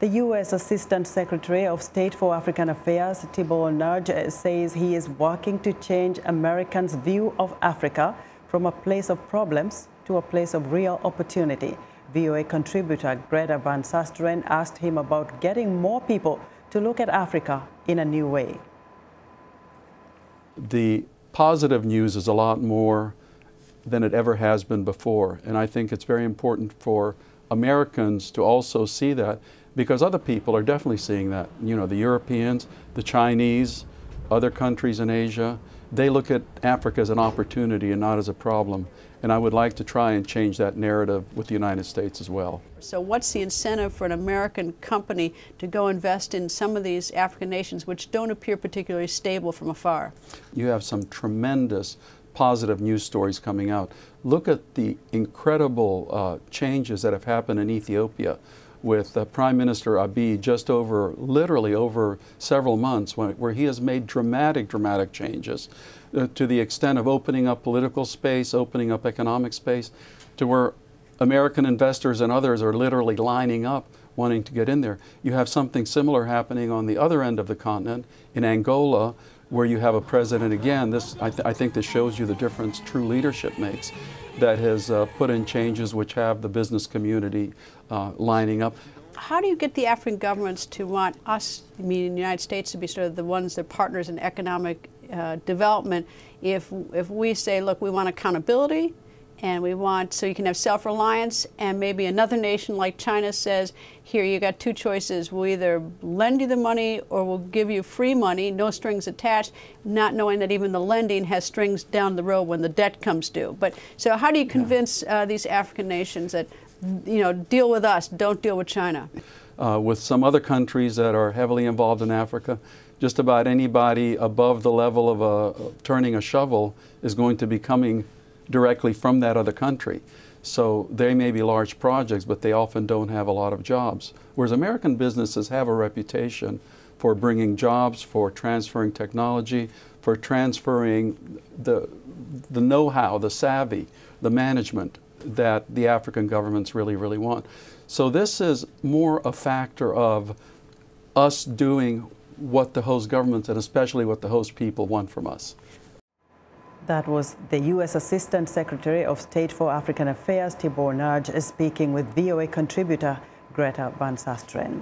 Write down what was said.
The U.S. Assistant Secretary of State for African Affairs Tibor Nagy says he is working to change Americans' view of Africa from a place of problems to a place of real opportunity. VOA contributor Greta van Susteren asked him about getting more people to look at Africa in a new way. The positive news is a lot more than it ever has been before, and I think it's very important for Americans to also see that, because other people are definitely seeing that. You know, the Europeans, the Chinese, other countries in Asia, they look at Africa as an opportunity and not as a problem. And I would like to try and change that narrative with the United States as well. So what's the incentive for an American company to go invest in some of these African nations which don't appear particularly stable from afar? You have some tremendous positive news stories coming out. Look at the incredible changes that have happened in Ethiopia with Prime Minister Abiy literally over several months, where he has made dramatic changes to the extent of opening up political space, opening up economic space, to where American investors and others are literally lining up wanting to get in there. You have something similar happening on the other end of the continent in Angola, where you have a president, again, I think this shows you the difference true leadership makes, that has put in changes which have the business community lining up. How do you get the African governments to want us, meaning the United States, to be sort of the ones that are partners in economic development if we say, look, we want accountability, and we want, so you can have self-reliance, and maybe another nation like China says, here, you got two choices. We'll either lend you the money or we'll give you free money, no strings attached, not knowing that even the lending has strings down the road when the debt comes due. But so how do you convince these African nations that, you know, deal with us, don't deal with China? With some other countries that are heavily involved in Africa, just about anybody above the level of turning a shovel is going to be coming directly from that other country. So they may be large projects, but they often don't have a lot of jobs. Whereas American businesses have a reputation for bringing jobs, for transferring technology, for transferring the know-how, the savvy, the management that the African governments really want. So this is more a factor of us doing what the host governments and especially what the host people want from us. That was the U.S. Assistant Secretary of State for African Affairs Tibor Nagy speaking with VOA contributor Greta van Susteren.